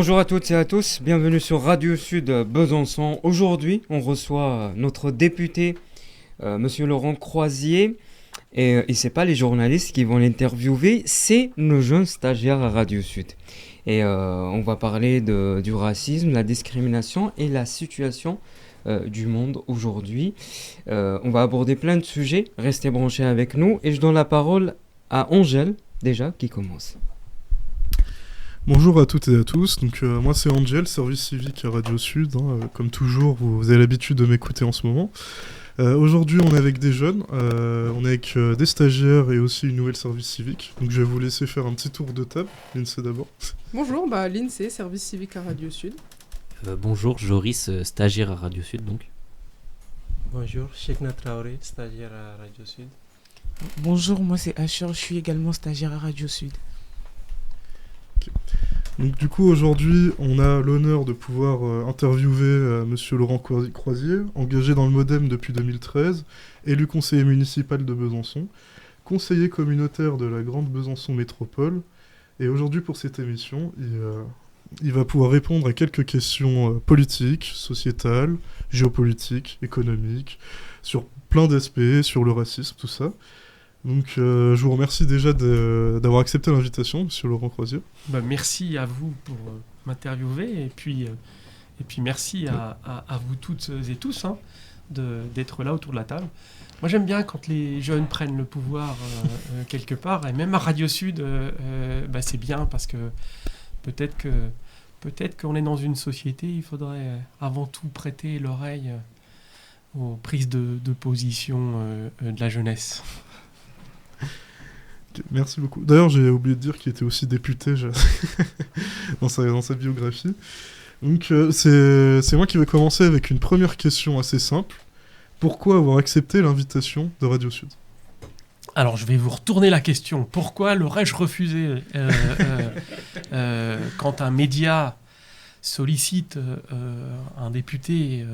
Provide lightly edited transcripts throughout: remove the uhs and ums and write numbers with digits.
Bonjour à toutes et à tous, bienvenue sur Radio Sud Besançon. Aujourd'hui, on reçoit notre député, Monsieur Laurent Croisier. Et c'est pas les journalistes qui vont l'interviewer, c'est nos jeunes stagiaires à Radio Sud. Et on va parler du racisme, la discrimination et la situation du monde aujourd'hui. On va aborder plein de sujets, restez branchés avec nous. Et je donne la parole à Angèle, déjà, qui commence. Bonjour à toutes et à tous, donc moi c'est Angel, service civique à Radio Sud, comme toujours vous avez l'habitude de m'écouter en ce moment. Aujourd'hui on est avec des jeunes, on est avec des stagiaires et aussi une nouvelle service civique, donc je vais vous laisser faire un petit tour de table. Lindsay d'abord. Bonjour, Lindsay, service civique à Radio Sud. Bonjour, Joris, stagiaire à Radio Sud donc. Bonjour, Cheikhna Traoré, stagiaire à Radio Sud. Bonjour, moi c'est Asher, je suis également stagiaire à Radio Sud. Donc du coup aujourd'hui on a l'honneur de pouvoir interviewer Monsieur Laurent Croisier, engagé dans le MODEM depuis 2013, élu conseiller municipal de Besançon, conseiller communautaire de la Grande Besançon Métropole, et aujourd'hui pour cette émission il va pouvoir répondre à quelques questions politiques, sociétales, géopolitiques, économiques, sur plein d'aspects, sur le racisme, tout ça. Donc je vous remercie déjà d'avoir accepté l'invitation, Monsieur Laurent Croisier. Merci à vous pour m'interviewer et puis merci à vous toutes et tous d'être là autour de la table. Moi j'aime bien quand les jeunes prennent le pouvoir quelque part, et même à Radio Sud c'est bien parce que peut-être qu'on est dans une société, il faudrait avant tout prêter l'oreille aux prises de position de la jeunesse. Merci beaucoup. D'ailleurs, j'ai oublié de dire qu'il était aussi député dans sa biographie. Donc, c'est moi qui vais commencer avec une première question assez simple. Pourquoi avoir accepté l'invitation de Radio Sud ? Alors, je vais vous retourner la question. Pourquoi l'aurais-je refusé quand un média sollicite un député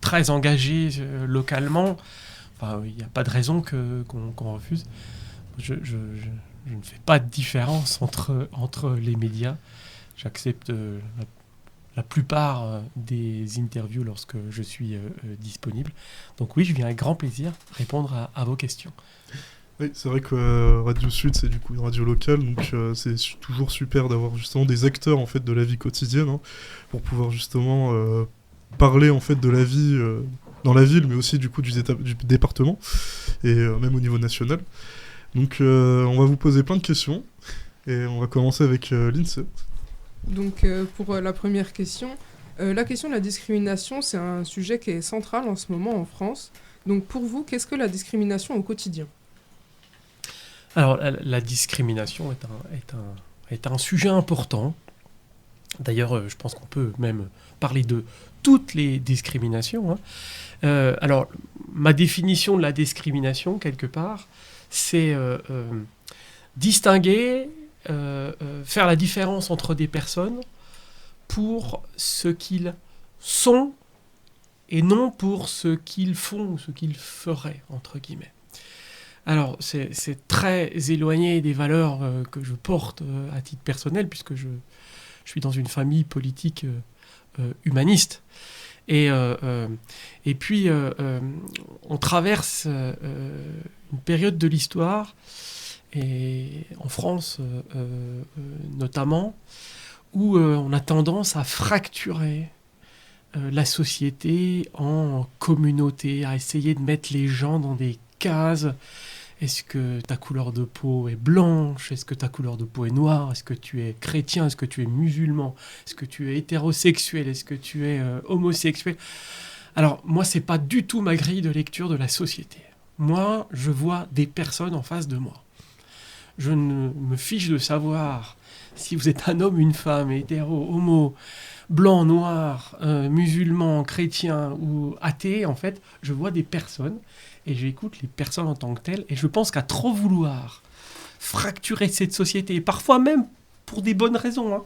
très engagé localement ? Enfin, il n'y a pas de raison qu'on refuse. Je ne fais pas de différence entre les médias. J'accepte la plupart des interviews lorsque je suis disponible. Donc oui, je viens avec grand plaisir répondre à vos questions. Oui, c'est vrai que Radio Sud, c'est du coup une radio locale, donc c'est toujours super d'avoir justement des acteurs en fait de la vie quotidienne, pour pouvoir justement parler en fait de la vie dans la ville, mais aussi du coup du département et même au niveau national. Donc on va vous poser plein de questions et on va commencer avec Lindsay. Donc pour la première question, la question de la discrimination, c'est un sujet qui est central en ce moment en France. Donc pour vous, qu'est-ce que la discrimination au quotidien ? Alors la discrimination est un sujet important. D'ailleurs, je pense qu'on peut même parler de toutes les discriminations. Alors ma définition de la discrimination, quelque part, c'est distinguer, faire la différence entre des personnes pour ce qu'ils sont et non pour ce qu'ils font ou ce qu'ils feraient, entre guillemets. Alors, c'est très éloigné des valeurs que je porte à titre personnel, puisque je suis dans une famille politique humaniste. Et puis, on traverse une période de l'histoire, et en France notamment, où on a tendance à fracturer la société en communautés, à essayer de mettre les gens dans des cases. Est-ce que ta couleur de peau est blanche ? Est-ce que ta couleur de peau est noire ? Est-ce que tu es chrétien ? Est-ce que tu es musulman ? Est-ce que tu es hétérosexuel ? Est-ce que tu es homosexuel ? Alors, moi, c'est pas du tout ma grille de lecture de la société. Moi, je vois des personnes en face de moi. Je ne me fiche de savoir si vous êtes un homme, une femme, hétéro, homo, blanc, noir, musulman, chrétien ou athée. En fait, je vois des personnes et j'écoute les personnes en tant que telles. Et je pense qu'à trop vouloir fracturer cette société, et parfois même pour des bonnes raisons,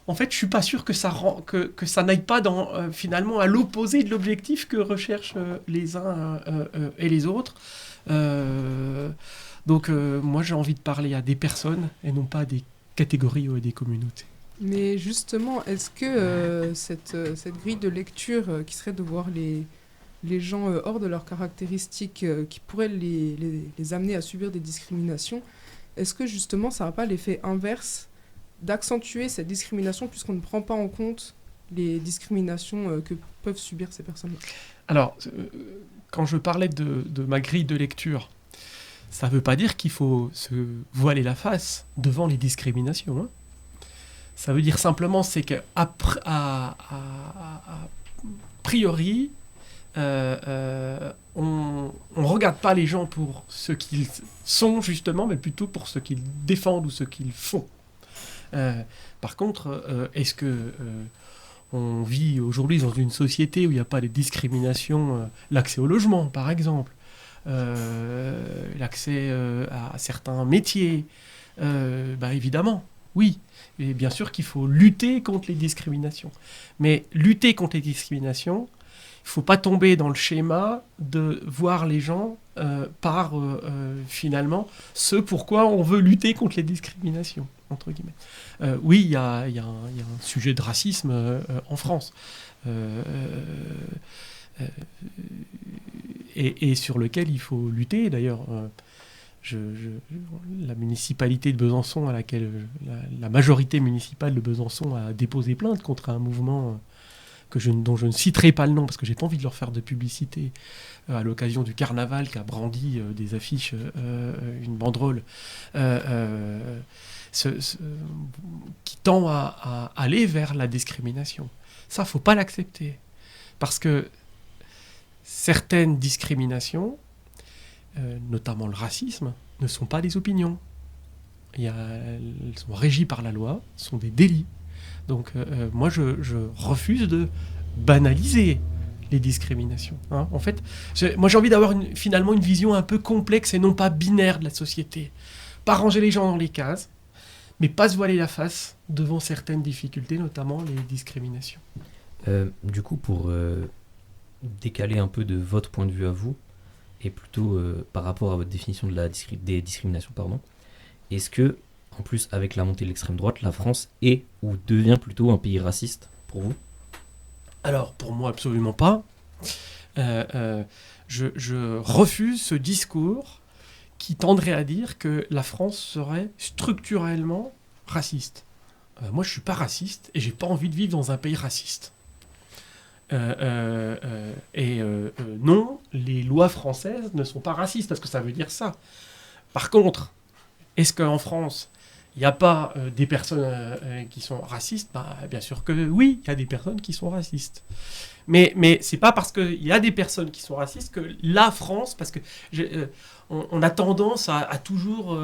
en fait, je suis pas sûr que ça n'aille pas finalement à l'opposé de l'objectif que recherchent les uns et les autres. Donc, moi, j'ai envie de parler à des personnes et non pas à des catégories ou à des communautés. Mais justement, est-ce que cette grille de lecture qui serait de voir les gens hors de leurs caractéristiques qui pourraient les amener à subir des discriminations, est-ce que justement ça n'a pas l'effet inverse d'accentuer cette discrimination puisqu'on ne prend pas en compte les discriminations que peuvent subir ces personnes-là? Alors, quand je parlais de ma grille de lecture, ça ne veut pas dire qu'il faut se voiler la face devant les discriminations, hein. Ça veut dire simplement c'est qu'à priori, on ne regarde pas les gens pour ce qu'ils sont justement, mais plutôt pour ce qu'ils défendent ou ce qu'ils font. Par contre, est-ce que on vit aujourd'hui dans une société où il n'y a pas de discrimination, l'accès au logement par exemple, l'accès à certains métiers, évidemment, oui. Et bien sûr qu'il faut lutter contre les discriminations. Mais lutter contre les discriminations, il ne faut pas tomber dans le schéma de voir les gens par, finalement, ce pourquoi on veut lutter contre les discriminations, entre guillemets. Oui, il y a un sujet de racisme en France. Et sur lequel il faut lutter. D'ailleurs, la municipalité de Besançon, à laquelle la majorité municipale de Besançon a déposé plainte contre un mouvement dont je ne citerai pas le nom parce que j'ai pas envie de leur faire de publicité, à l'occasion du carnaval, qui a brandi des affiches, une banderole qui tend à aller vers la discrimination. Ça, faut pas l'accepter, parce que certaines discriminations, notamment le racisme, ne sont pas des opinions. Elles sont régies par la loi, sont des délits. Donc moi, je refuse de banaliser les discriminations, hein. En fait, moi j'ai envie d'avoir finalement une vision un peu complexe et non pas binaire de la société. Pas ranger les gens dans les cases, mais pas se voiler la face devant certaines difficultés, notamment les discriminations. Du coup, pour décaler un peu de votre point de vue à vous, et plutôt par rapport à votre définition de des discriminations, est-ce que, en plus avec la montée de l'extrême droite, la France est ou devient plutôt un pays raciste pour vous ? Alors, pour moi, absolument pas. Je refuse ce discours qui tendrait à dire que la France serait structurellement raciste. Moi, je suis pas raciste et j'ai pas envie de vivre dans un pays raciste. Non, les lois françaises ne sont pas racistes, parce que ça veut dire ça. Par contre, est-ce qu'en France, il n'y a pas des personnes qui sont racistes ? Bien sûr que oui, il y a des personnes qui sont racistes. Mais c'est pas parce qu'il y a des personnes qui sont racistes que la France, parce que on a tendance à toujours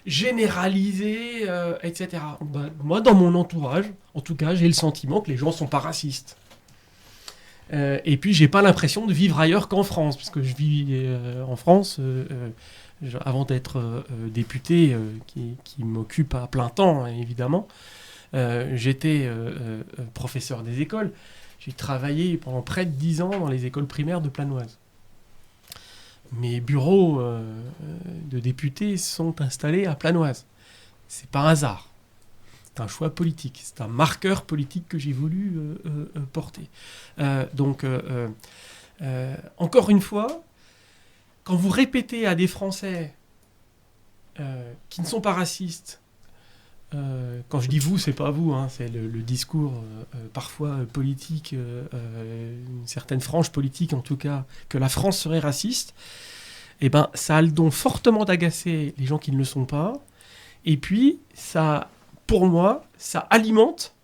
généraliser, etc. Moi, dans mon entourage, en tout cas, j'ai le sentiment que les gens sont pas racistes. Et puis, j'ai pas l'impression de vivre ailleurs qu'en France, parce que je vis en France avant d'être député, qui m'occupe à plein temps, hein, évidemment. J'étais professeur des écoles. J'ai travaillé pendant près de 10 ans dans les écoles primaires de Planoise. Mes bureaux de députés sont installés à Planoise. C'est pas un hasard. C'est un choix politique. C'est un marqueur politique que j'ai voulu porter. Encore une fois, quand vous répétez à des Français qui ne sont pas racistes, quand je dis vous, c'est pas vous, hein, c'est le discours parfois politique, une certaine frange politique en tout cas, que la France serait raciste, et ben ça a le don fortement d'agacer les gens qui ne le sont pas, et puis ça, pour moi, ça alimente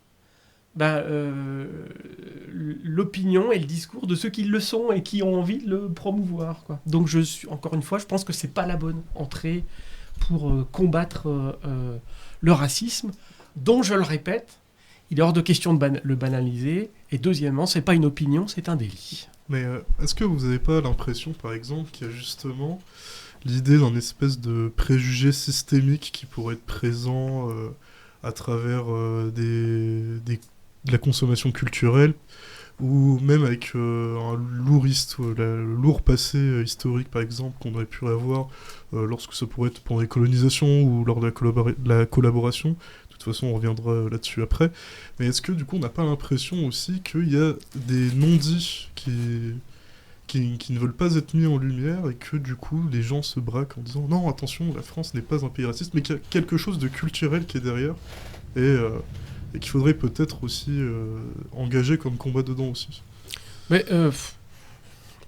l'opinion et le discours de ceux qui le sont et qui ont envie de le promouvoir, quoi. Donc encore une fois, je pense que c'est pas la bonne entrée pour combattre le racisme, dont, je le répète, il est hors de question de le banaliser, et deuxièmement, c'est pas une opinion, c'est un délit. Mais est-ce que vous n'avez pas l'impression, par exemple, qu'il y a justement l'idée d'un espèce de préjugé systémique qui pourrait être présent à travers de la consommation culturelle, ou même avec un le lourd passé historique, par exemple, qu'on aurait pu avoir lorsque ça pourrait être pendant les colonisations ou lors de la collaboration. De toute façon, on reviendra là-dessus après. Mais est-ce que, du coup, on n'a pas l'impression aussi qu'il y a des non-dits qui ne veulent pas être mis en lumière et que, du coup, les gens se braquent en disant « Non, attention, la France n'est pas un pays raciste », mais qu'il y a quelque chose de culturel qui est derrière et qu'il faudrait peut-être aussi engager comme combat dedans aussi. Mais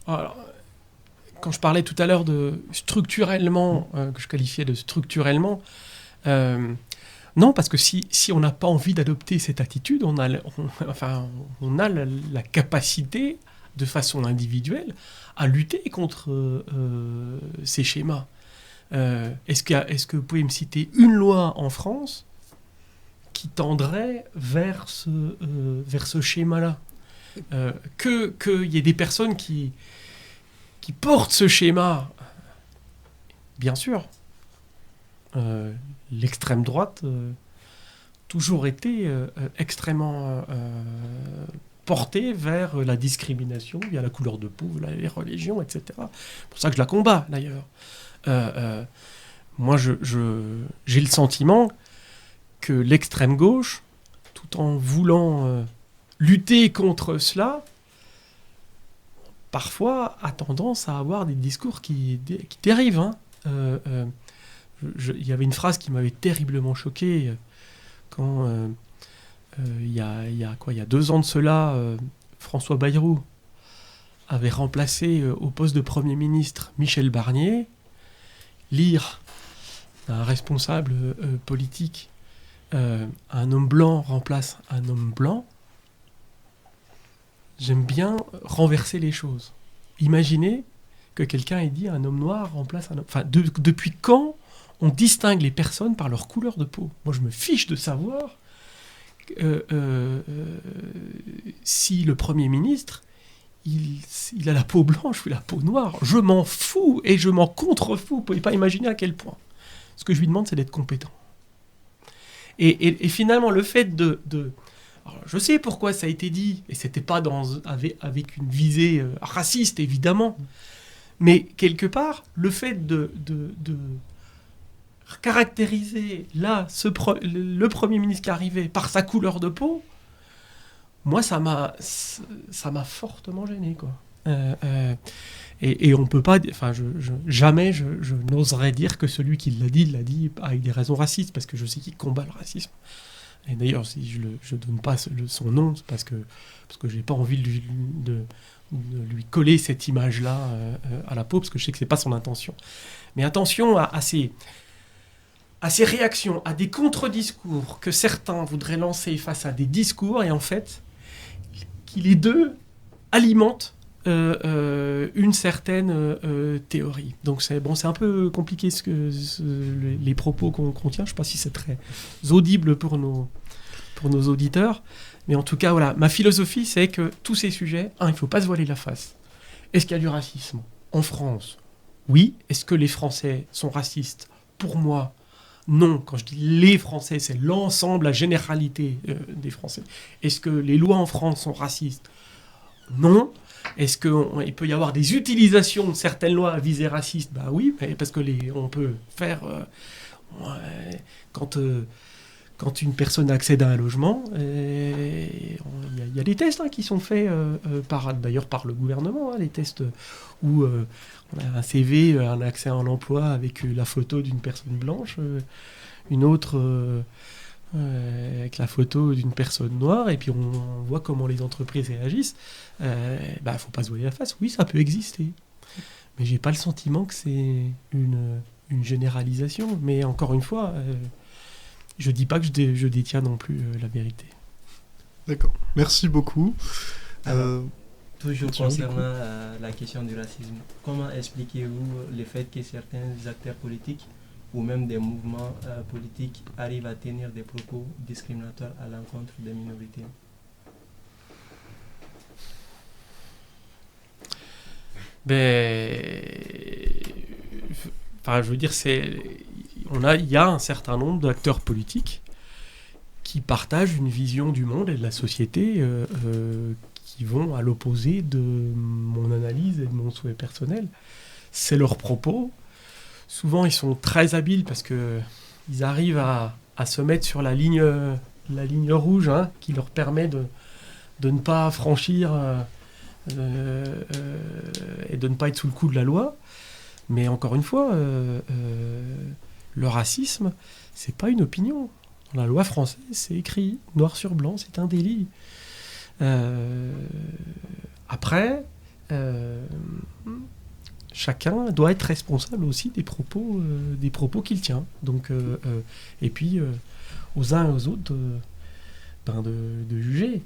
alors, quand je parlais tout à l'heure de structurellement, que je qualifiais de structurellement, non, parce que si on n'a pas envie d'adopter cette attitude, on a la capacité, de façon individuelle, à lutter contre ces schémas. Est-ce que vous pouvez me citer une loi en France qui tendrait vers ce schéma-là, qu'il y ait des personnes qui portent ce schéma, bien sûr. L'extrême droite toujours été extrêmement portée vers la discrimination via la couleur de peau, les religions, etc. C'est pour ça que je la combats, d'ailleurs. Moi, j'ai le sentiment que l'extrême gauche, tout en voulant lutter contre cela, parfois a tendance à avoir des discours qui dérivent. Hein. Il y avait une phrase qui m'avait terriblement choqué quand, il y a 2 ans de cela, François Bayrou avait remplacé au poste de Premier ministre Michel Barnier. Lire un responsable politique, un homme blanc remplace un homme blanc. J'aime bien renverser les choses. Imaginez que quelqu'un ait dit un homme noir remplace un homme... Enfin, depuis quand on distingue les personnes par leur couleur de peau? Moi, je me fiche de savoir si le Premier ministre, il a la peau blanche ou la peau noire. Je m'en fous et je m'en contrefous. Vous ne pouvez pas imaginer à quel point. Ce que je lui demande, c'est d'être compétent. Et finalement, le fait de... Alors, je sais pourquoi ça a été dit, et c'était pas avec une visée raciste, évidemment, mais quelque part, le fait de caractériser là le Premier ministre qui arrivait par sa couleur de peau, moi, ça m'a fortement gêné, quoi. Et on peut pas... Enfin, jamais je n'oserais dire que celui qui l'a dit avec des raisons racistes, parce que je sais qu'il combat le racisme. Et d'ailleurs, si je ne donne pas son nom, c'est parce que j'ai pas envie de lui coller cette image-là à la peau, parce que je sais que c'est pas son intention. Mais attention à ces réactions, à des contre-discours que certains voudraient lancer face à des discours, et en fait, qui les deux alimentent une certaine théorie. Donc c'est un peu compliqué les propos qu'on tient. Je ne sais pas si c'est très audible pour nos auditeurs, mais en tout cas, voilà, ma philosophie, c'est que tous ces sujets, il ne faut pas se voiler la face. Est-ce qu'il y a du racisme en France? Oui. Est-ce que les Français sont racistes? Pour moi, non. Quand je dis les Français, c'est l'ensemble, la généralité des Français. Est-ce que les lois en France sont racistes? Non. Est-ce qu'il peut y avoir des utilisations de certaines lois à visée raciste? Bah oui, parce que on peut faire... quand une personne accède à un logement, il y a des tests qui sont faits d'ailleurs par le gouvernement, des tests où on a un CV, un accès à un emploi avec la photo d'une personne blanche, une autre... avec la photo d'une personne noire, et puis on voit comment les entreprises réagissent. Faut pas se voiler la face. Oui, ça peut exister, mais j'ai pas le sentiment que c'est une généralisation. Mais encore une fois, je dis pas que je détiens non plus la vérité. D'accord, merci beaucoup. Toujours concernant la question du racisme, comment expliquez-vous le fait que certains acteurs politiques ou même des mouvements politiques arrivent à tenir des propos discriminatoires à l'encontre des minorités? Je veux dire, il y a un certain nombre d'acteurs politiques qui partagent une vision du monde et de la société qui vont à l'opposé de mon analyse et de mon souhait personnel. C'est leurs propos. Souvent, ils sont très habiles parce qu'ils arrivent à se mettre sur la ligne rouge, hein, qui leur permet de ne pas franchir et de ne pas être sous le coup de la loi. Mais encore une fois, le racisme, c'est pas une opinion. Dans la loi française, c'est écrit noir sur blanc, c'est un délit. Après, chacun doit être responsable aussi des propos qu'il tient. Donc, et puis, aux uns et aux autres de juger.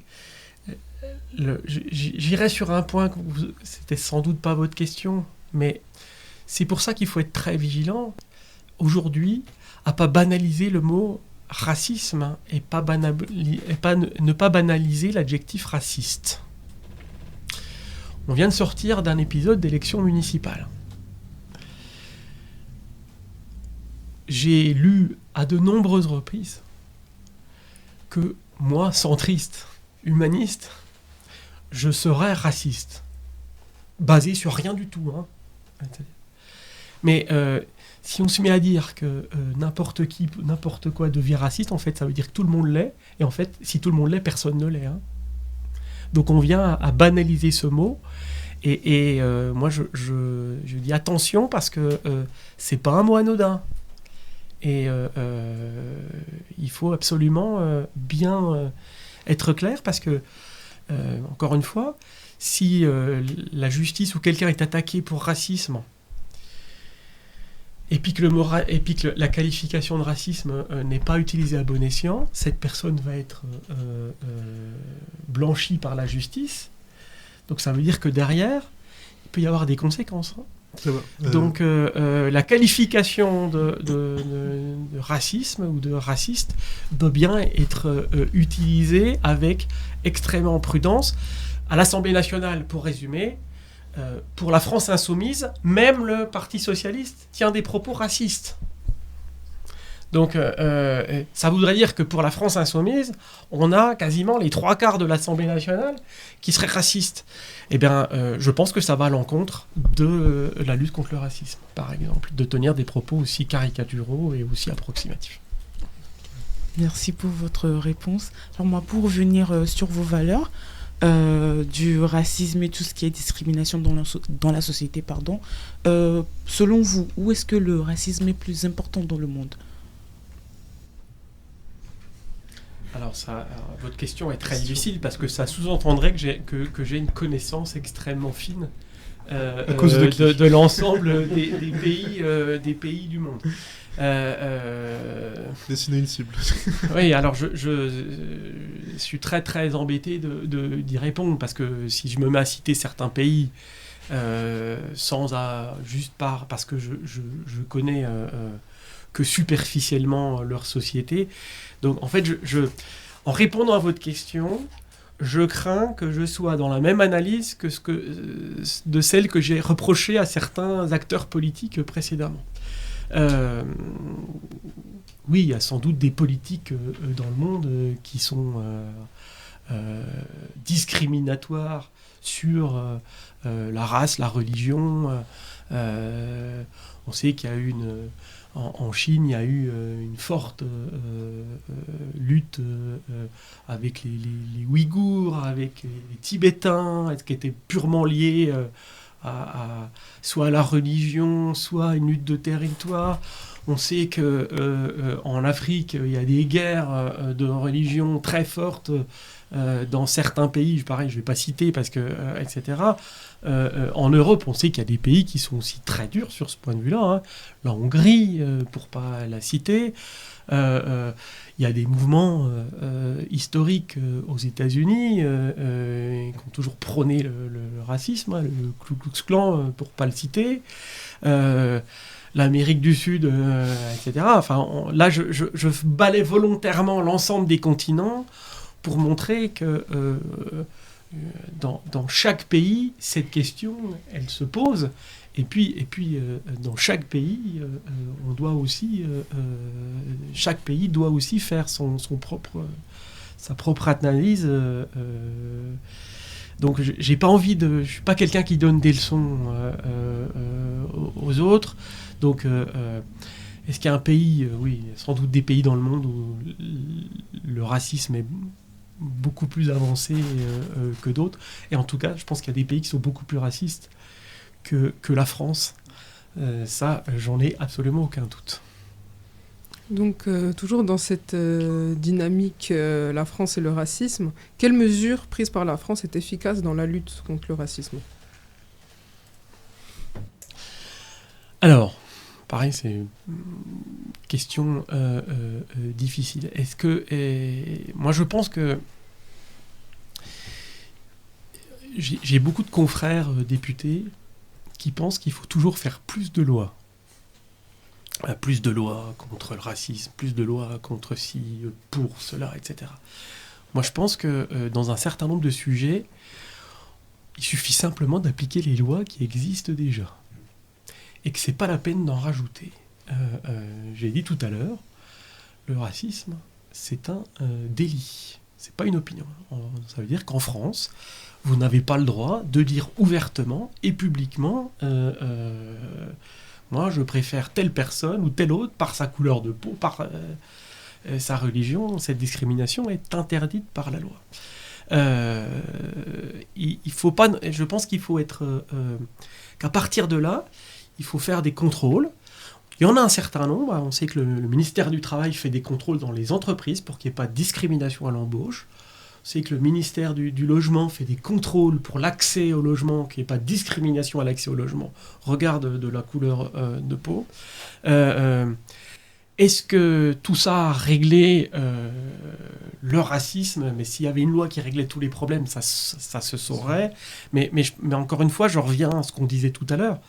J'irai sur un point, c'était sans doute pas votre question, mais c'est pour ça qu'il faut être très vigilant aujourd'hui à pas banaliser le mot racisme et ne pas banaliser l'adjectif raciste. On vient de sortir d'un épisode d'élection municipale. J'ai lu à de nombreuses reprises que moi, centriste, humaniste, je serais raciste. Basé sur rien du tout. Hein. Mais si on se met à dire que n'importe qui, n'importe quoi devient raciste, en fait, ça veut dire que tout le monde l'est. Et en fait, si tout le monde l'est, personne ne l'est. Hein. Donc on vient à banaliser ce mot. Et moi, je dis attention parce que c'est pas un mot anodin. Et il faut absolument bien être clair parce que, encore une fois, si la justice ou quelqu'un est attaqué pour racisme, et puis que la qualification de racisme n'est pas utilisée à bon escient, cette personne va être blanchie par la justice. Donc ça veut dire que derrière, il peut y avoir des conséquences. Hein. Ça va. Donc la qualification de racisme ou de raciste doit bien être utilisée avec extrêmement prudence. À l'Assemblée nationale, pour résumer, pour la France insoumise, même le Parti socialiste tient des propos racistes. Donc ça voudrait dire que pour la France insoumise, on a quasiment les 3/4 de l'Assemblée nationale qui seraient racistes. Eh bien, je pense que ça va à l'encontre de la lutte contre le racisme, par exemple, de tenir des propos aussi caricaturaux et aussi approximatifs. Merci pour votre réponse. Alors moi, pour revenir sur vos valeurs, du racisme et tout ce qui est discrimination dans la société, selon vous, où est-ce que le racisme est plus important dans le monde ? Alors, votre question est très difficile parce que ça sous-entendrait que j'ai une connaissance extrêmement fine de l'ensemble des pays du monde. Dessiner une cible. Oui, alors je suis très très embêté d'y répondre parce que si je me mets à citer certains pays parce que je connais que superficiellement leur société. Donc en fait, en répondant à votre question, je crains que je sois dans la même analyse de celle que j'ai reprochée à certains acteurs politiques précédemment. Oui, il y a sans doute des politiques dans le monde qui sont discriminatoires sur la race, la religion. On sait qu'il y a eu en Chine, il y a eu une forte lutte avec les Ouïghours, avec les Tibétains, qui était purement liée soit à la religion, soit à une lutte de territoire. On sait qu'en Afrique, il y a des guerres de religion très fortes dans certains pays, pareil, je ne vais pas citer, etc. En Europe, on sait qu'il y a des pays qui sont aussi très durs sur ce point de vue-là. Hein. La Hongrie, pour ne pas la citer. Il y a des mouvements historiques aux États-Unis qui ont toujours prôné le racisme, hein, le Ku Klux Klan, pour ne pas le citer. L'Amérique du Sud, etc. Enfin, là, je balaie volontairement l'ensemble des continents pour montrer que dans chaque pays, cette question, elle se pose. Et puis dans chaque pays, on doit aussi, chaque pays doit aussi faire sa propre analyse Donc je suis pas quelqu'un qui donne des leçons aux autres. Donc est-ce qu'il y a un pays, oui, sans doute des pays dans le monde où le racisme est beaucoup plus avancé que d'autres. Et en tout cas, je pense qu'il y a des pays qui sont beaucoup plus racistes que la France. Ça, j'en ai absolument aucun doute. Donc, toujours dans cette dynamique, la France et le racisme, quelles mesures prises par la France est efficace dans la lutte contre le racisme ? Alors, pareil, c'est une question difficile. Moi, je pense que j'ai beaucoup de confrères députés qui pensent qu'il faut toujours faire plus de lois. Plus de lois contre le racisme, plus de lois contre ci, pour cela, etc. Moi, je pense que dans un certain nombre de sujets, il suffit simplement d'appliquer les lois qui existent déjà. Et que c'est pas la peine d'en rajouter. J'ai dit tout à l'heure, le racisme, c'est un délit. C'est pas une opinion. Ça veut dire qu'en France, vous n'avez pas le droit de dire ouvertement et publiquement moi, je préfère telle personne ou telle autre par sa couleur de peau, par sa religion. Cette discrimination est interdite par la loi. Il faut pas. Je pense qu'il faut être qu'à partir de là, il faut faire des contrôles. Il y en a un certain nombre. On sait que le ministère du Travail fait des contrôles dans les entreprises pour qu'il n'y ait pas de discrimination à l'embauche. On sait que le ministère du Logement fait des contrôles pour l'accès au logement, qu'il n'y ait pas de discrimination à l'accès au logement. Regarde de la couleur de peau. Est-ce que tout ça a réglé le racisme ? Mais s'il y avait une loi qui réglait tous les problèmes, ça se saurait. Mais encore une fois, je reviens à ce qu'on disait tout à l'heure.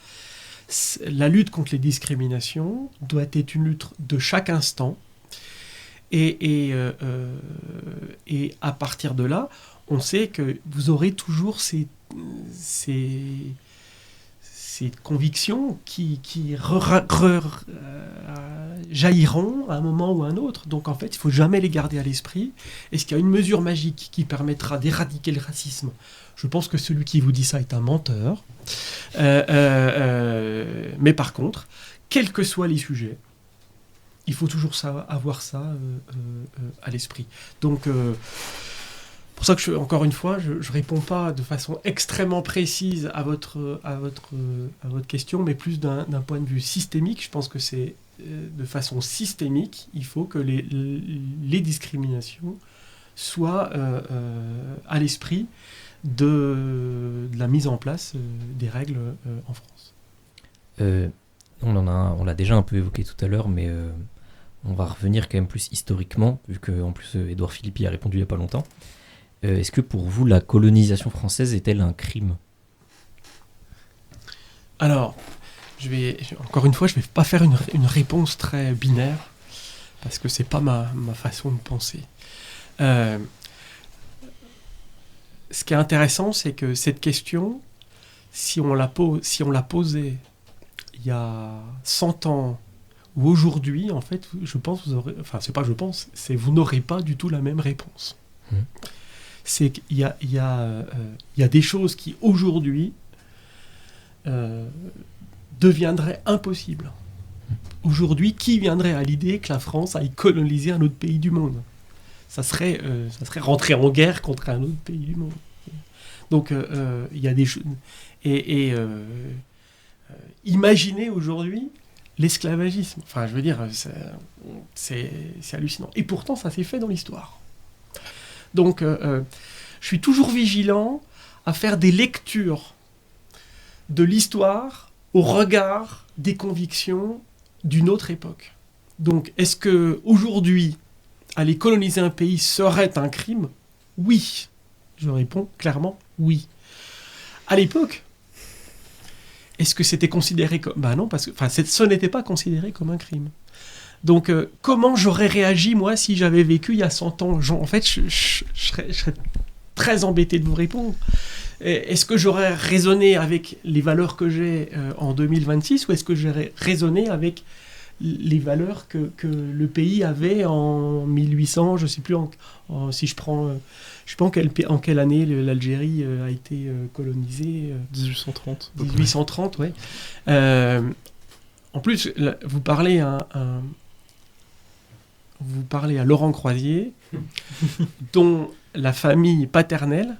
La lutte contre les discriminations doit être une lutte de chaque instant. Et à partir de là, on sait que vous aurez toujours ces convictions qui jailliront à un moment ou à un autre. Donc en fait, il ne faut jamais les garder à l'esprit. Est-ce qu'il y a une mesure magique qui permettra d'éradiquer le racisme ? Je pense que celui qui vous dit ça est un menteur. Mais par contre, quels que soient les sujets, il faut toujours avoir ça à l'esprit. Donc, pour ça que, encore une fois, je ne réponds pas de façon extrêmement précise à votre question, mais plus d'un point de vue systémique. Je pense que c'est de façon systémique, il faut que les discriminations soient à l'esprit de la mise en place des règles en France. On l'a déjà un peu évoqué tout à l'heure, mais on va revenir quand même plus historiquement, vu qu'en plus Édouard Philippe y a répondu il n'y a pas longtemps. Est-ce que pour vous, la colonisation française est-elle un crime ? Alors, encore une fois, je ne vais pas faire une réponse très binaire, parce que ce n'est pas ma façon de penser. Ce qui est intéressant, c'est que cette question, si on la posait il y a 100 ans ou aujourd'hui, en fait, je pense vous n'aurez pas du tout la même réponse. C'est qu'il y a des choses qui aujourd'hui deviendraient impossibles. Aujourd'hui, qui viendrait à l'idée que la France aille coloniser un autre pays du monde ? Ça serait rentrer en guerre contre un autre pays du monde. Donc, il y a des choses... Imaginez aujourd'hui l'esclavagisme. Enfin, je veux dire, c'est hallucinant. Et pourtant, ça s'est fait dans l'histoire. Donc, je suis toujours vigilant à faire des lectures de l'histoire au regard des convictions d'une autre époque. Donc, est-ce qu'aujourd'hui, aller coloniser un pays serait un crime ? Oui. Je réponds clairement oui. À l'époque, est-ce que c'était considéré comme... Ben non, parce que ce n'était pas considéré comme un crime. Donc, comment j'aurais réagi, moi, si j'avais vécu il y a 100 ans ? En fait, je serais très embêté de vous répondre. Est-ce que j'aurais raisonné avec les valeurs que j'ai en 2026 ou est-ce que j'aurais raisonné avec les valeurs que le pays avait en 1800, je ne sais plus, si je prends... je ne sais pas en quelle année l'Algérie a été colonisée. 1830. 1830, oui. En plus, là, vous parlez à Laurent Croisier, dont la famille paternelle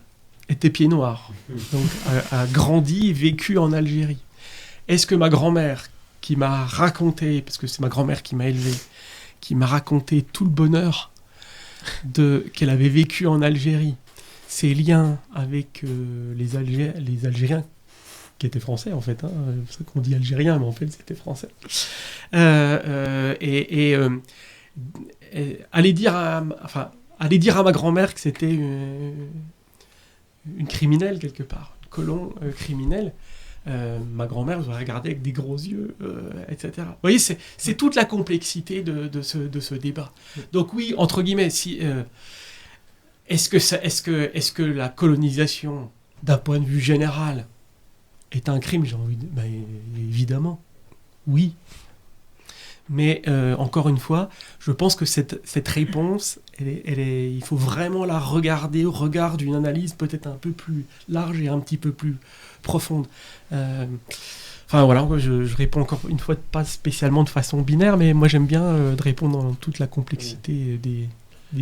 était pied noir, donc a grandi et vécu en Algérie. Est-ce que ma grand-mère, qui m'a raconté, parce que c'est ma grand-mère qui m'a élevé, qui m'a raconté tout le bonheur qu'elle avait vécu en Algérie, ses liens avec les Algériens, qui étaient français en fait, c'est ça qu'on dit algérien, mais en fait c'était français. Aller dire à ma grand-mère que c'était une criminelle quelque part, une colon criminelle, ma grand-mère vous aurait regardé avec des gros yeux, etc. Vous voyez, c'est toute la complexité de ce débat. Donc oui, entre guillemets, est-ce que la colonisation, d'un point de vue général, est un crime? J'ai envie de... évidemment, oui. Mais encore une fois, je pense que cette réponse, il faut vraiment la regarder au regard d'une analyse peut-être un peu plus large et un petit peu plus profonde. Enfin voilà, je réponds encore une fois pas spécialement de façon binaire, mais moi j'aime bien de répondre dans toute la complexité des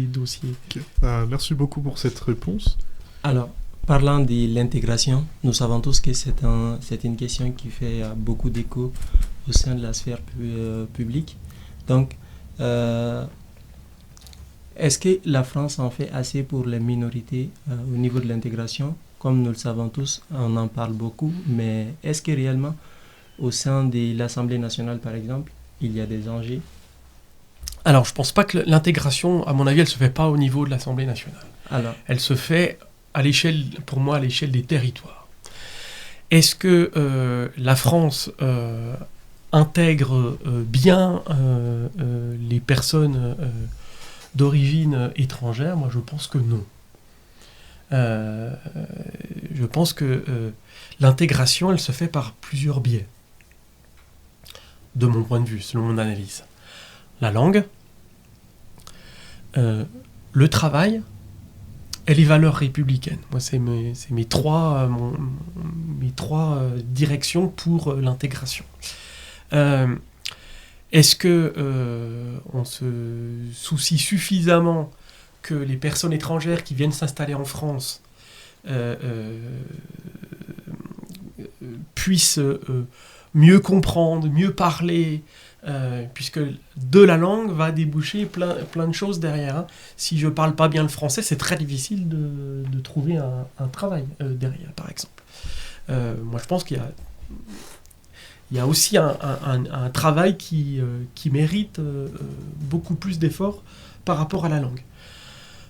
dossiers. Okay. Merci beaucoup pour cette réponse. Alors, parlant de l'intégration, nous savons tous que c'est une question qui fait beaucoup d'écho au sein de la sphère publique. Donc, est-ce que la France en fait assez pour les minorités au niveau de l'intégration? Comme nous le savons tous, on en parle beaucoup, mais est-ce que réellement, au sein de l'Assemblée nationale, par exemple, il y a des enjeux? Alors, je ne pense pas que l'intégration, à mon avis, elle ne se fait pas au niveau de l'Assemblée nationale. Alors, elle se fait, pour moi, à l'échelle des territoires. Est-ce que la France intègre bien les personnes d'origine étrangère? Moi, je pense que non. Je pense que l'intégration, elle se fait par plusieurs biais, de mon point de vue, selon mon analyse. La langue, le travail et les valeurs républicaines. Moi, c'est mes trois directions pour l'intégration. Est-ce que on se soucie suffisamment que les personnes étrangères qui viennent s'installer en France puissent mieux comprendre, mieux parler, puisque de la langue va déboucher plein de choses derrière. Hein. Si je ne parle pas bien le français, c'est très difficile de trouver un travail derrière, par exemple. Moi, je pense qu'il y a aussi un travail qui mérite beaucoup plus d'efforts par rapport à la langue.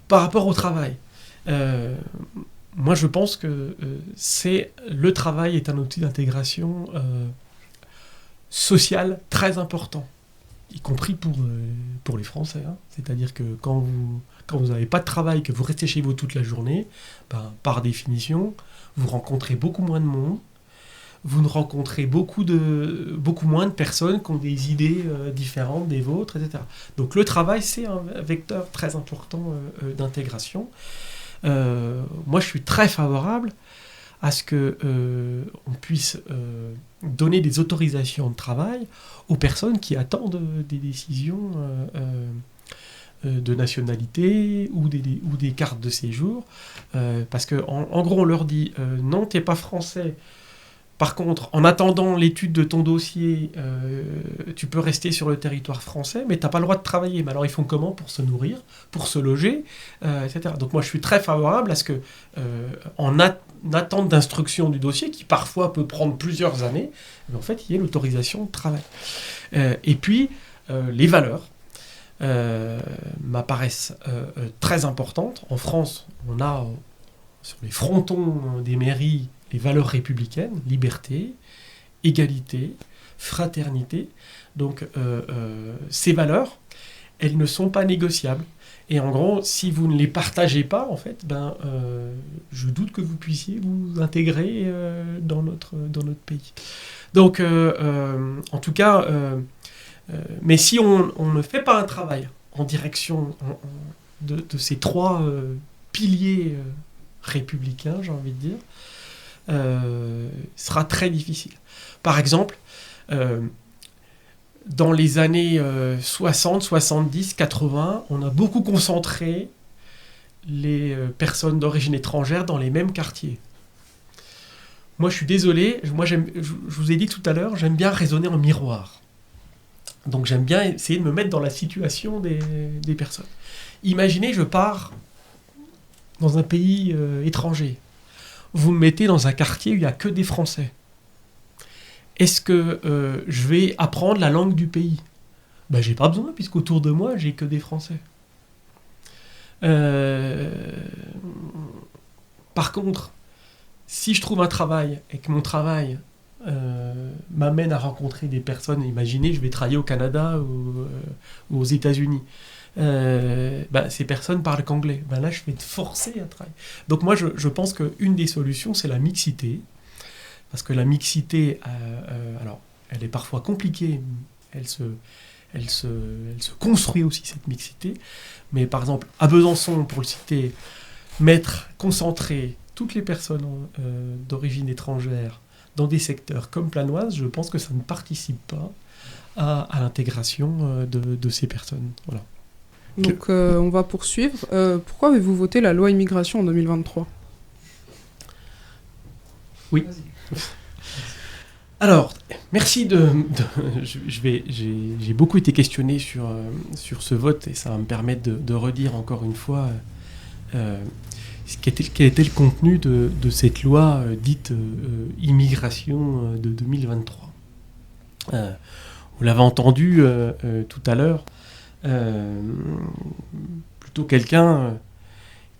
Par rapport au travail, moi je pense que le travail est un outil d'intégration sociale très important, y compris pour les Français. Hein. C'est-à-dire que quand vous n'avez pas de travail, que vous restez chez vous toute la journée, par définition, vous rencontrez beaucoup moins de monde, vous rencontrez beaucoup moins de personnes qui ont des idées différentes des vôtres, etc. Donc le travail, c'est un vecteur très important d'intégration. Moi, je suis très favorable à ce qu'on puisse donner des autorisations de travail aux personnes qui attendent des décisions de nationalité ou des cartes de séjour. Parce qu'en gros, on leur dit non, t'es pas français. Par contre, en attendant l'étude de ton dossier, tu peux rester sur le territoire français, mais tu n'as pas le droit de travailler. Mais alors, ils font comment pour se nourrir, pour se loger, etc. Donc moi, je suis très favorable à ce que, en attente d'instruction du dossier, qui parfois peut prendre plusieurs années, en fait, il y ait l'autorisation de travail. Et puis, les valeurs m'apparaissent très importantes. En France, on a sur les frontons des mairies les valeurs républicaines, liberté, égalité, fraternité. Donc ces valeurs, elles ne sont pas négociables. Et en gros, si vous ne les partagez pas, en fait, je doute que vous puissiez vous intégrer dans notre pays. Donc, en tout cas, Mais si on ne fait pas un travail en direction de ces trois piliers républicains, j'ai envie de dire, sera très difficile. Par exemple, dans les années 60, 70, 80, on a beaucoup concentré les personnes d'origine étrangère dans les mêmes quartiers. Moi, je suis désolé, je vous ai dit tout à l'heure, j'aime bien raisonner en miroir. Donc j'aime bien essayer de me mettre dans la situation des personnes. Imaginez, je pars dans un pays étranger. Vous me mettez dans un quartier où il n'y a que des Français. Est-ce que je vais apprendre la langue du pays ? Ben, j'ai pas besoin, puisqu'autour de moi, j'ai que des Français. Par contre, si je trouve un travail et que mon travail m'amène à rencontrer des personnes, imaginez, je vais travailler au Canada ou aux États-Unis. Ces personnes parlent qu'anglais. Là, je vais être forcé à travailler. Donc moi, je pense qu'une des solutions, c'est la mixité. Parce que la mixité, alors, elle est parfois compliquée. Elle se construit aussi, cette mixité. Mais par exemple, à Besançon, pour le citer, concentrer toutes les personnes d'origine étrangère dans des secteurs comme Planoise, je pense que ça ne participe pas à l'intégration de ces personnes. Voilà. Donc on va poursuivre. Pourquoi avez-vous voté la loi immigration en 2023 ? Oui. Alors, merci j'ai beaucoup été questionné sur ce vote et ça va me permettre de redire encore une fois quel était le contenu de cette loi dite immigration de 2023. Vous l'avez entendu tout à l'heure, plutôt quelqu'un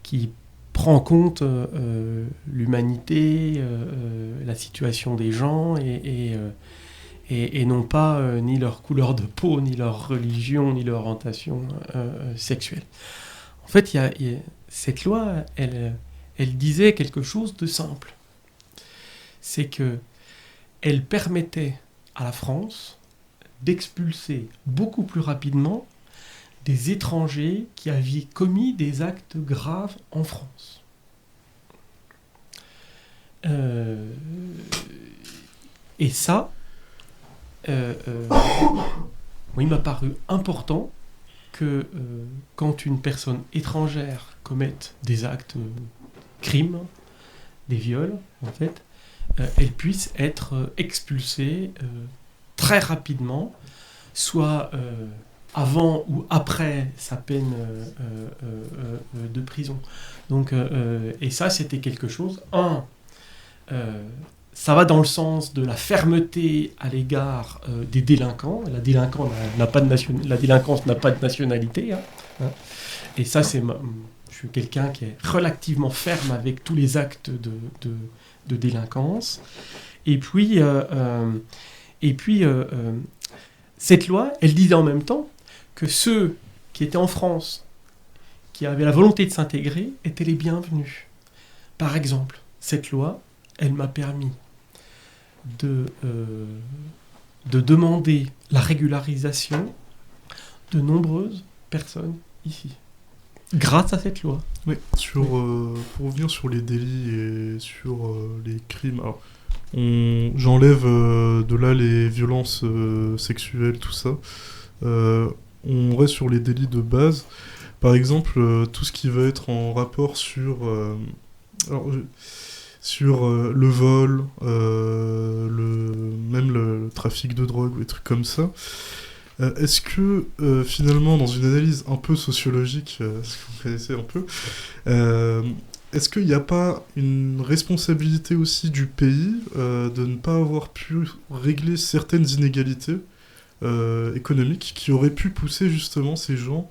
qui prend en compte l'humanité, la situation des gens et non pas ni leur couleur de peau, ni leur religion, ni leur orientation sexuelle. En fait, cette loi, elle disait quelque chose de simple. C'est qu'elle permettait à la France d'expulser beaucoup plus rapidement des étrangers qui avaient commis des actes graves en France. Et ça, il m'a paru important que quand une personne étrangère commette des actes, crimes, des viols, en fait, elle puisse être expulsée très rapidement, soit avant ou après sa peine de prison. Donc, et ça, c'était quelque chose. Ça va dans le sens de la fermeté à l'égard des délinquants. La délinquance n'a pas de nationalité. Hein. Et ça, je suis quelqu'un qui est relativement ferme avec tous les actes de délinquance. Et puis, cette loi, elle disait en même temps que ceux qui étaient en France, qui avaient la volonté de s'intégrer, étaient les bienvenus. Par exemple, cette loi, elle m'a permis de demander la régularisation de nombreuses personnes ici. Grâce à cette loi. Oui, pour revenir sur les délits et sur les crimes, alors, j'enlève de là les violences sexuelles, tout ça. On reste sur les délits de base. Par exemple, tout ce qui va être en rapport sur le vol, même le trafic de drogue, ou des trucs comme ça. Est-ce que, finalement, dans une analyse un peu sociologique, ce que vous connaissez un peu, est-ce qu'il n'y a pas une responsabilité aussi du pays de ne pas avoir pu régler certaines inégalités économiques qui auraient pu pousser justement ces gens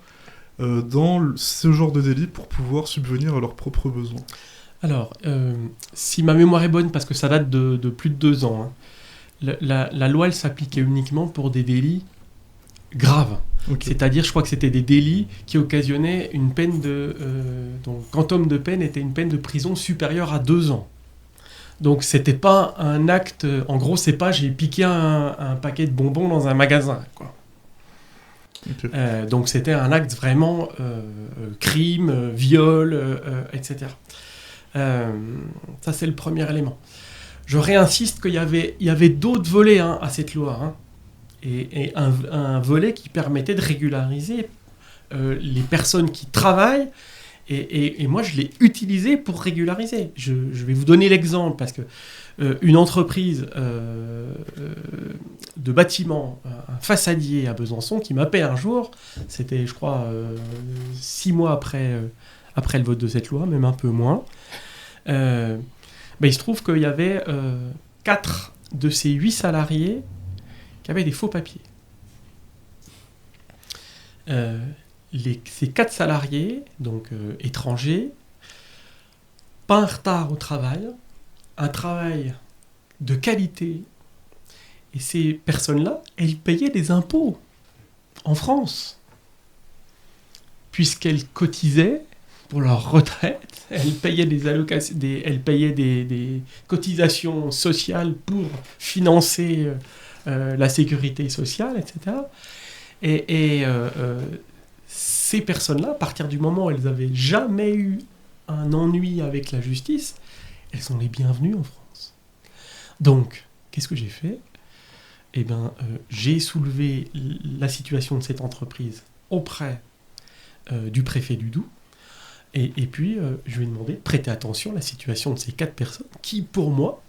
dans ce genre de délit pour pouvoir subvenir à leurs propres besoins ? Alors, si ma mémoire est bonne, parce que ça date de plus de 2 ans, hein, la loi, elle s'appliquait uniquement pour des délits graves. Okay. C'est-à-dire, je crois que c'était des délits qui occasionnaient une peine donc, quantum de peine était une peine de prison supérieure à 2 ans. Donc, c'était pas un acte... En gros, c'est pas j'ai piqué un paquet de bonbons dans un magasin, quoi. Ok. Donc c'était un acte vraiment crime, viol, etc. Ça c'est le premier élément. Je réinsiste qu'il y avait d'autres volets à cette loi, hein, et un volet qui permettait de régulariser les personnes qui travaillent, et moi je l'ai utilisé pour régulariser. Je vais vous donner l'exemple, parce que une entreprise de bâtiment, un façadier à Besançon, qui m'appelle un jour, c'était je crois 6 mois après le vote de cette loi, même un peu moins, il se trouve qu'il y avait 4 de ces 8 salariés qui avaient des faux papiers. Ces 4 salariés, donc étrangers, pas un retard au travail, un travail de qualité. Et ces personnes-là, elles payaient des impôts en France, puisqu'elles cotisaient pour leur retraite, elles payaient elles payaient des cotisations sociales pour financer la sécurité sociale, etc. Et ces personnes-là, à partir du moment où elles n'avaient jamais eu un ennui avec la justice, elles sont les bienvenues en France. Donc, qu'est-ce que j'ai fait ? J'ai soulevé la situation de cette entreprise auprès du préfet du Doubs, et puis je lui ai demandé de prêter attention à la situation de ces 4 personnes qui, pour moi,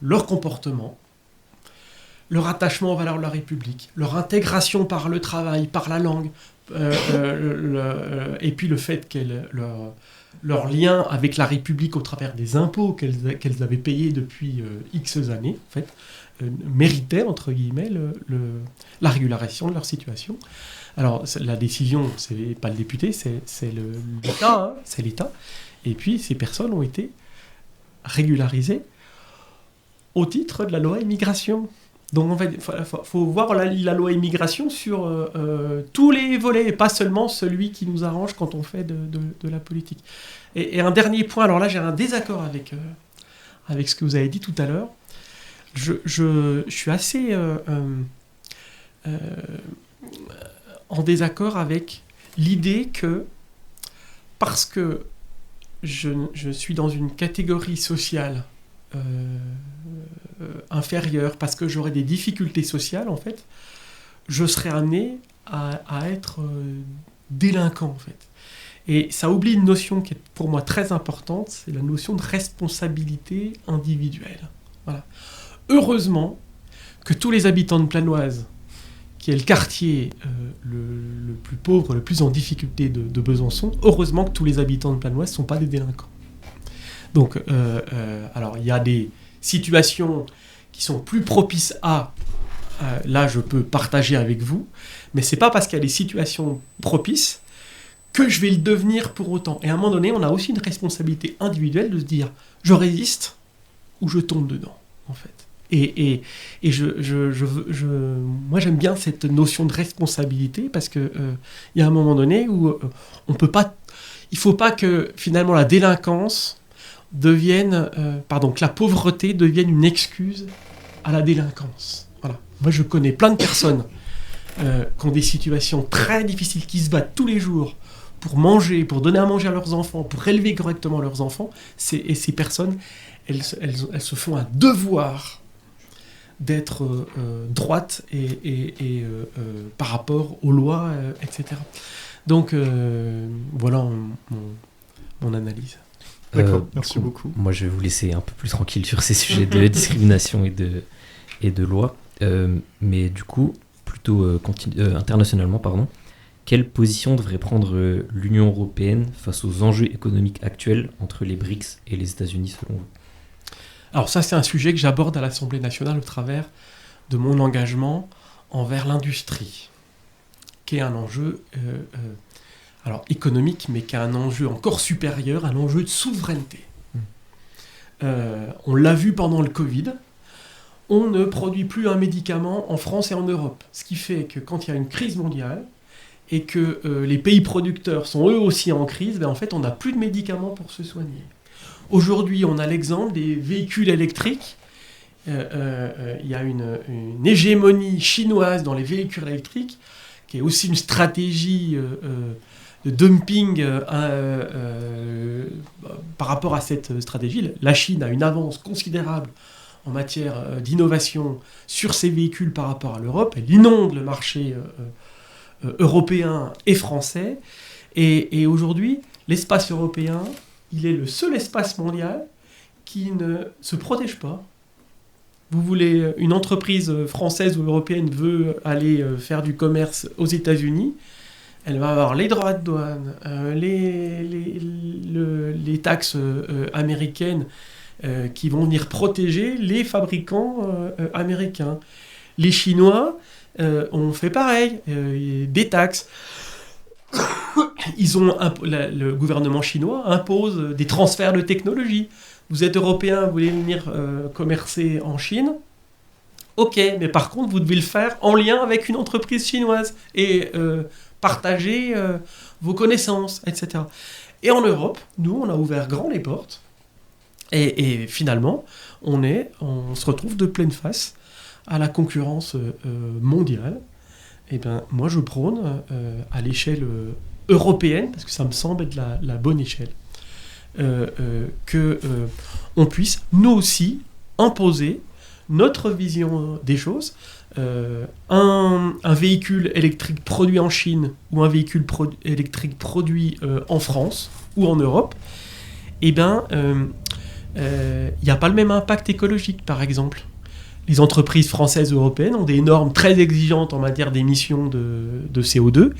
leur comportement, leur attachement aux valeurs de la République, leur intégration par le travail, par la langue, et puis le fait leur lien avec la République au travers des impôts qu'elles avaient payés depuis X années, en fait, méritaient, entre guillemets, la régularisation de leur situation. Alors, la décision, c'est pas le député, c'est l'État, hein, c'est l'État. Et puis, ces personnes ont été régularisées au titre de la loi immigration. Donc, en fait, faut voir la loi immigration sur tous les volets, et pas seulement celui qui nous arrange quand on fait de la politique. Et un dernier point, alors là, j'ai un désaccord avec ce que vous avez dit tout à l'heure. Je suis assez en désaccord avec l'idée que, parce que je suis dans une catégorie sociale inférieure, parce que j'aurais des difficultés sociales, en fait, je serais amené à être délinquant, en fait. Et ça oublie une notion qui est pour moi très importante, c'est la notion de responsabilité individuelle. Voilà. Heureusement que tous les habitants de Planoise, qui est le quartier le plus pauvre, le plus en difficulté de Besançon, heureusement que tous les habitants de Planoise ne sont pas des délinquants. Donc, alors il y a des situations qui sont plus propices là je peux partager avec vous, mais c'est pas parce qu'il y a des situations propices que je vais le devenir pour autant. Et à un moment donné, on a aussi une responsabilité individuelle de se dire, je résiste ou je tombe dedans, en fait. Et moi j'aime bien cette notion de responsabilité, parce que il y a un moment donné où on peut pas, il faut pas que finalement la délinquance devienne, que la pauvreté devienne une excuse à la délinquance. Voilà. Moi je connais plein de personnes qui ont des situations très difficiles, qui se battent tous les jours pour manger, pour donner à manger à leurs enfants, pour élever correctement leurs enfants. Et ces personnes, elles se font un devoir d'être droites et par rapport aux lois, etc. Donc voilà mon analyse. D'accord, merci beaucoup. Moi, je vais vous laisser un peu plus tranquille sur ces sujets de discrimination et de loi. Mais du coup, plutôt internationalement, pardon, quelle position devrait prendre l'Union européenne face aux enjeux économiques actuels entre les BRICS et les États-Unis, selon vous ? Alors ça, c'est un sujet que j'aborde à l'Assemblée nationale au travers de mon engagement envers l'industrie, qui est un enjeu économique, mais qui est un enjeu encore supérieur, un enjeu de souveraineté. On l'a vu pendant le Covid, on ne produit plus un médicament en France et en Europe, ce qui fait que quand il y a une crise mondiale et que les pays producteurs sont eux aussi en crise, en fait, on n'a plus de médicaments pour se soigner. Aujourd'hui, on a l'exemple des véhicules électriques il y a une hégémonie chinoise dans les véhicules électriques, qui est aussi une stratégie de dumping par rapport à cette stratégie. La Chine a une avance considérable en matière d'innovation sur ses véhicules par rapport à l'Europe. Elle inonde le marché européen et français. Et aujourd'hui, l'espace européen, il est le seul espace mondial qui ne se protège pas. Vous voulez, une entreprise française ou européenne veut aller faire du commerce aux États-Unis, elle va avoir les droits de douane, les taxes américaines qui vont venir protéger les fabricants américains. Les Chinois ont fait pareil, des taxes. Le gouvernement chinois impose des transferts de technologie. Vous êtes européen, vous voulez venir commercer en Chine, ok, mais par contre, vous devez le faire en lien avec une entreprise chinoise et partager vos connaissances, etc. Et en Europe, nous, on a ouvert grand les portes et finalement, on se retrouve de pleine face à la concurrence mondiale. Et bien, moi, je prône à l'échelle européenne, parce que ça me semble être la bonne échelle, on puisse, nous aussi, imposer notre vision des choses. Un véhicule électrique produit en Chine ou un véhicule électrique produit en France ou en Europe, eh bien, il n'y a pas le même impact écologique, par exemple. Les entreprises françaises et européennes ont des normes très exigeantes en matière d'émissions de CO2.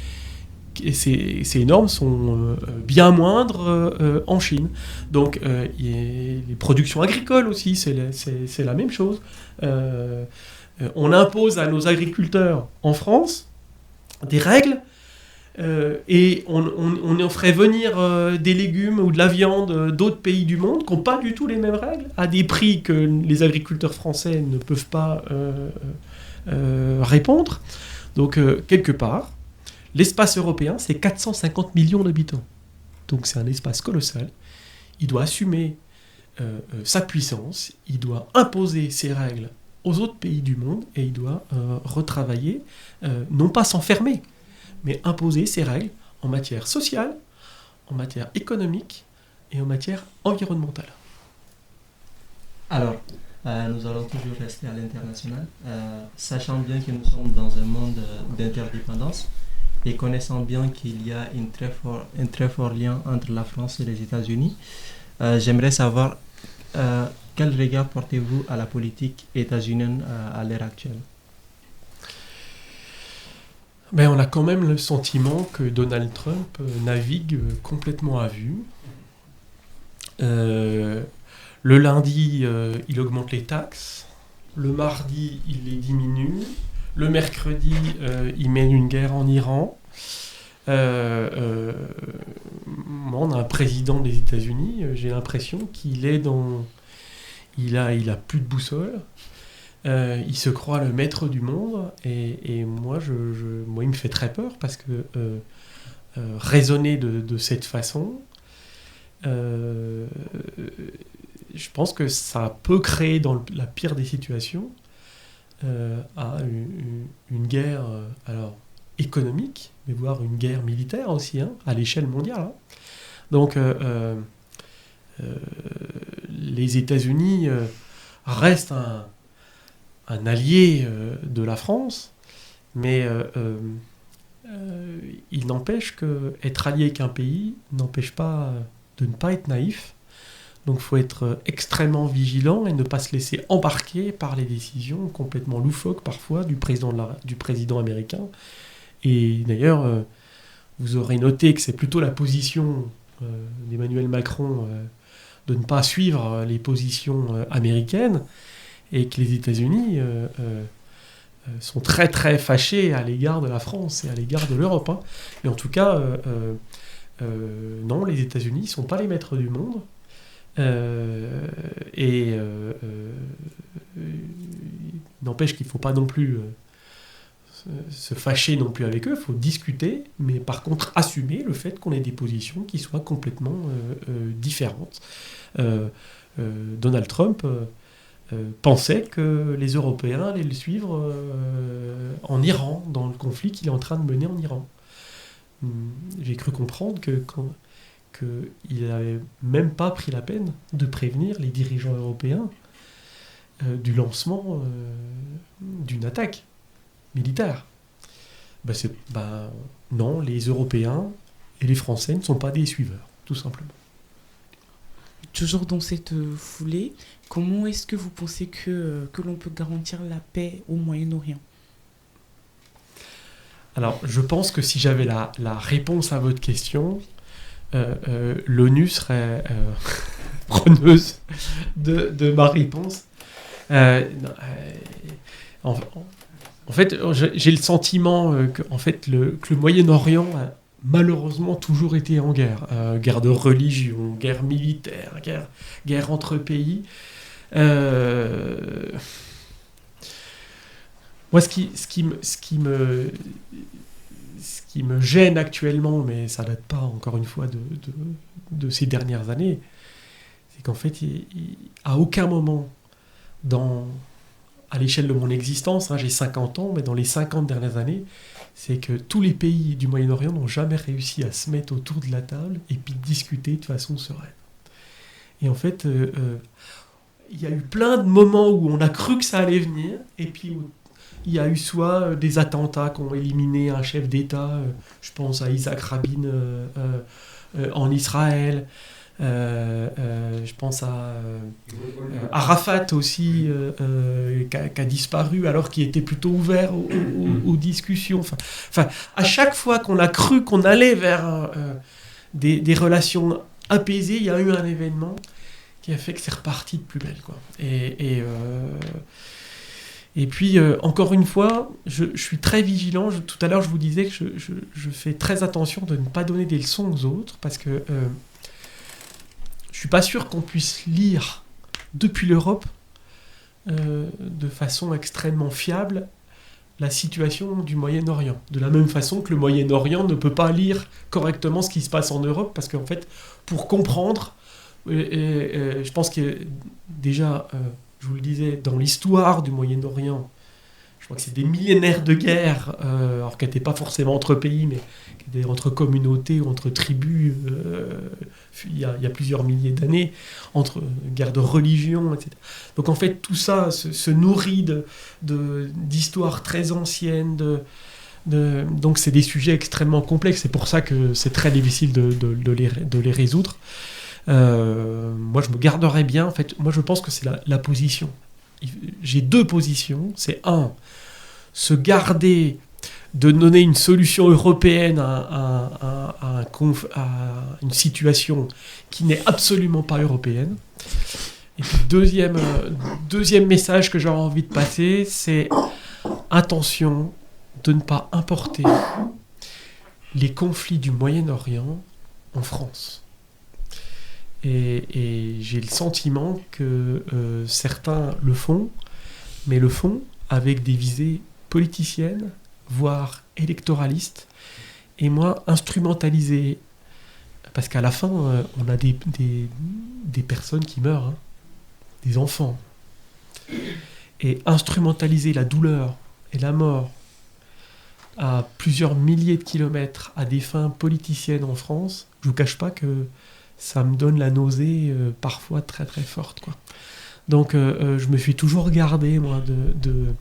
Et ces normes sont bien moindres en Chine. Donc, les productions agricoles aussi, c'est la même chose. On impose à nos agriculteurs en France des règles et on ferait venir des légumes ou de la viande d'autres pays du monde qui n'ont pas du tout les mêmes règles, à des prix que les agriculteurs français ne peuvent pas répondre. Donc, quelque part, l'espace européen, c'est 450 millions d'habitants. Donc c'est un espace colossal. Il doit assumer sa puissance, il doit imposer ses règles aux autres pays du monde et il doit retravailler, non pas s'enfermer, mais imposer ses règles en matière sociale, en matière économique et en matière environnementale. Alors, nous allons toujours rester à l'international, sachant bien que nous sommes dans un monde d'interdépendance. Et connaissant bien qu'il y a un très fort lien entre la France et les États-Unis, j'aimerais savoir quel regard portez-vous à la politique états-unienne à l'heure actuelle? On a quand même le sentiment que Donald Trump navigue complètement à vue. Le lundi, il augmente les taxes. Le mardi, il les diminue. Le mercredi, il mène une guerre en Iran. On a un président des États-Unis, j'ai l'impression qu'il est dans... Il a plus de boussole. Il se croit le maître du monde. Et moi, il me fait très peur parce que raisonner de cette façon, je pense que ça peut créer dans la pire des situations à une guerre alors économique, mais voire une guerre militaire aussi, à l'échelle mondiale. Donc, les États-Unis restent un allié de la France, mais il n'empêche qu'être allié avec un pays n'empêche pas de ne pas être naïf. Donc il faut être extrêmement vigilant et ne pas se laisser embarquer par les décisions complètement loufoques parfois du président américain. Et d'ailleurs, vous aurez noté que c'est plutôt la position d'Emmanuel Macron de ne pas suivre les positions américaines et que les États-Unis sont très très fâchés à l'égard de la France et à l'égard de l'Europe. Mais en tout cas, non, les États-Unis ne sont pas les maîtres du monde. N'empêche qu'il ne faut pas non plus se fâcher non plus avec eux, il faut discuter, mais par contre assumer le fait qu'on ait des positions qui soient complètement différentes. Donald Trump pensait que les Européens allaient le suivre en Iran, dans le conflit qu'il est en train de mener en Iran. J'ai cru comprendre qu'il n'avait même pas pris la peine de prévenir les dirigeants européens du lancement d'une attaque militaire. Non, les Européens et les Français ne sont pas des suiveurs, tout simplement. Toujours dans cette foulée, comment est-ce que vous pensez que l'on peut garantir la paix au Moyen-Orient ? Alors, je pense que si j'avais la réponse à votre question, l'ONU serait preneuse de ma réponse. En fait, j'ai le sentiment que le Moyen-Orient a malheureusement toujours été en guerre. Guerre de religion, guerre militaire, guerre entre pays. Moi, ce qui me gêne actuellement, mais ça date pas encore une fois de ces dernières années, c'est qu'en fait, à aucun moment à l'échelle de mon existence, j'ai 50 ans, mais dans les 50 dernières années, c'est que tous les pays du Moyen-Orient n'ont jamais réussi à se mettre autour de la table et puis discuter de façon sereine. Et en fait, il y a eu plein de moments où on a cru que ça allait venir, et puis il y a eu soit des attentats qui ont éliminé un chef d'État, je pense à Isaac Rabin en Israël, je pense à Arafat aussi, qui a disparu alors qu'il était plutôt ouvert aux discussions. Enfin, à chaque fois qu'on a cru qu'on allait vers des relations apaisées, il y a eu un événement qui a fait que c'est reparti de plus belle, quoi. Et puis, encore une fois, je suis très vigilant. Tout à l'heure, je vous disais que je fais très attention de ne pas donner des leçons aux autres, parce que je suis pas sûr qu'on puisse lire depuis l'Europe de façon extrêmement fiable la situation du Moyen-Orient. De la même façon que le Moyen-Orient ne peut pas lire correctement ce qui se passe en Europe, parce qu'en fait, pour comprendre, je pense que déjà, je vous le disais, dans l'histoire du Moyen-Orient, je crois que c'est des millénaires de guerre, alors qu'elles n'étaient pas forcément entre pays, mais qui étaient entre communautés ou entre tribus, il y a plusieurs milliers d'années, entre guerres de religion, etc. Donc en fait, tout ça se nourrit d'histoires très anciennes, donc c'est des sujets extrêmement complexes, c'est pour ça que c'est très difficile de les résoudre. Moi, je me garderais bien. En fait, moi, je pense que c'est la position. J'ai deux positions. C'est se garder de donner une solution européenne à une situation qui n'est absolument pas européenne. Et puis, deuxième message que j'aurais envie de passer, c'est attention de ne pas importer les conflits du Moyen-Orient en France. Et j'ai le sentiment que certains le font, mais le font avec des visées politiciennes, voire électoralistes, et moi instrumentalisées. Parce qu'à la fin, on a des personnes qui meurent, des enfants. Et instrumentaliser la douleur et la mort à plusieurs milliers de kilomètres à des fins politiciennes en France, je ne vous cache pas que ça me donne la nausée parfois très très forte, quoi. Donc je me suis toujours gardé, moi, de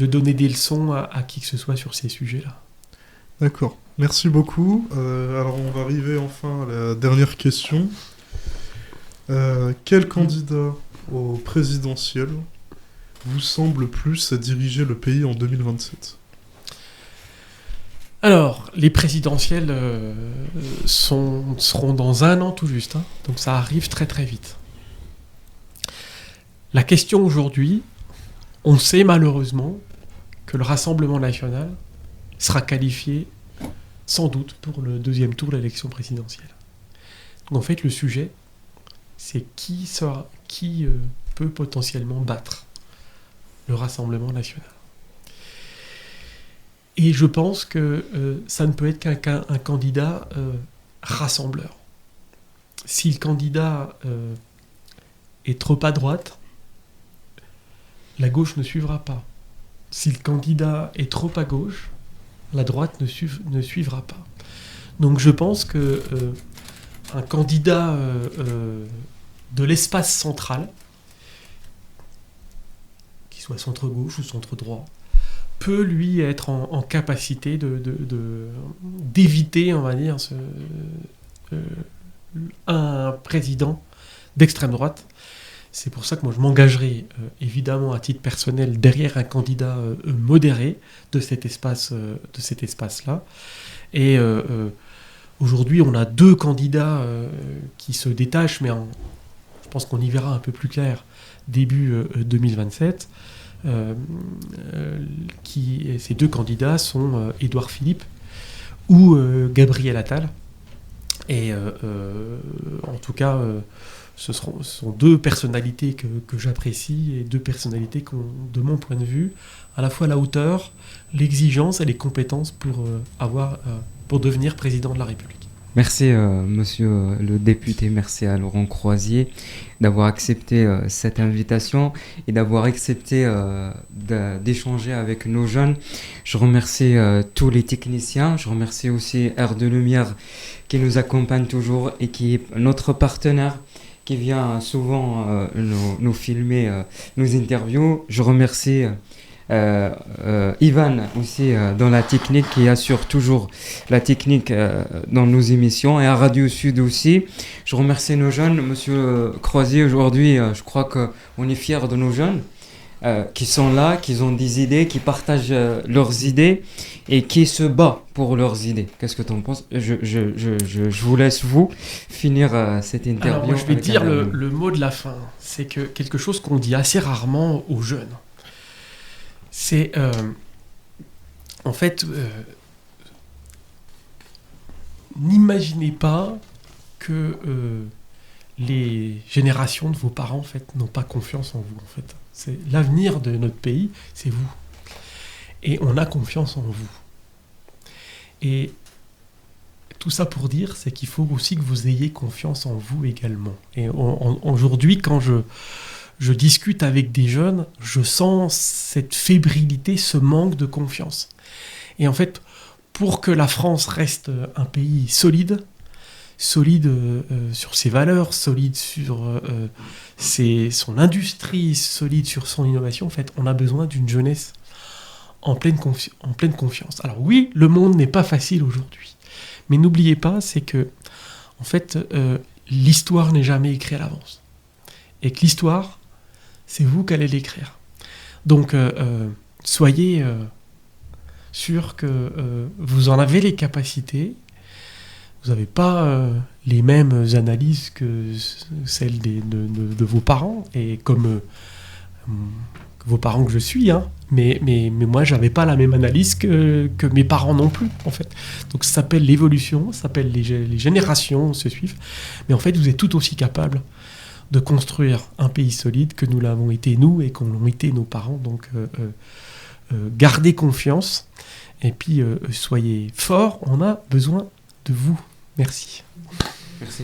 donner des leçons à qui que ce soit sur ces sujets-là. D'accord, merci beaucoup. Alors on va arriver enfin à la dernière question. Quel candidat au présidentiel vous semble plus à diriger le pays en 2027 ? Alors, les présidentielles seront dans 1 an tout juste, donc ça arrive très très vite. La question aujourd'hui, on sait malheureusement que le Rassemblement national sera qualifié sans doute pour le 2e tour de l'élection présidentielle. Donc en fait, le sujet, c'est qui peut potentiellement battre le Rassemblement national. Et je pense que ça ne peut être qu'un candidat rassembleur. Si le candidat est trop à droite, la gauche ne suivra pas. Si le candidat est trop à gauche, la droite ne suivra pas. Donc je pense que un candidat de l'espace central, qu'il soit centre-gauche ou centre-droit, peut lui être en capacité d'éviter, on va dire, un président d'extrême droite. C'est pour ça que moi je m'engagerai évidemment à titre personnel derrière un candidat modéré de cet espace-là. Et aujourd'hui on a 2 candidats qui se détachent, mais je pense qu'on y verra un peu plus clair début 2027. Ces 2 candidats sont Édouard Philippe ou Gabriel Attal. Et en tout cas, ce sont 2 personnalités que j'apprécie et 2 personnalités qui ont, de mon point de vue, à la fois la hauteur, l'exigence et les compétences pour devenir président de la République. Merci monsieur le député, merci à Laurent Croizier d'avoir accepté cette invitation et d'avoir accepté d'échanger avec nos jeunes. Je remercie tous les techniciens, je remercie aussi Air de Lumière qui nous accompagne toujours et qui est notre partenaire, qui vient souvent nous filmer nos interviews. Je remercie Ivan aussi dans la technique, qui assure toujours la technique dans nos émissions, et à Radio Sud aussi. Je remercie nos jeunes. Monsieur Croizier, aujourd'hui, je crois qu'on est fiers de nos jeunes qui sont là, qui ont des idées, qui partagent leurs idées et qui se battent pour leurs idées. Qu'est-ce que tu en penses ? Je vous laisse finir cette interview. Alors moi, je vais dire le mot de la fin. C'est que quelque chose qu'on dit assez rarement aux jeunes. C'est en fait, n'imaginez pas que les générations de vos parents en fait n'ont pas confiance en vous. En fait, c'est l'avenir de notre pays, c'est vous, et on a confiance en vous. Et tout ça pour dire, c'est qu'il faut aussi que vous ayez confiance en vous également. Et aujourd'hui, quand je discute avec des jeunes, je sens cette fébrilité, ce manque de confiance. Et en fait, pour que la France reste un pays solide sur ses valeurs, solide sur son industrie, solide sur son innovation, en fait, on a besoin d'une jeunesse en pleine confiance. Alors oui, le monde n'est pas facile aujourd'hui, mais n'oubliez pas, c'est que en fait, l'histoire n'est jamais écrite à l'avance. Et que l'histoire, c'est vous qui allez l'écrire. Donc, soyez sûr que vous en avez les capacités. Vous n'avez pas les mêmes analyses que celles de vos parents, et comme vos parents que je suis, hein. Mais moi, je n'avais pas la même analyse que mes parents non plus, en fait. Donc, ça s'appelle l'évolution, ça s'appelle les générations se suivent. Mais en fait, vous êtes tout aussi capable de construire un pays solide que nous l'avons été nous et qu'ont été nos parents. Donc gardez confiance et puis soyez forts, on a besoin de vous. Merci. Merci.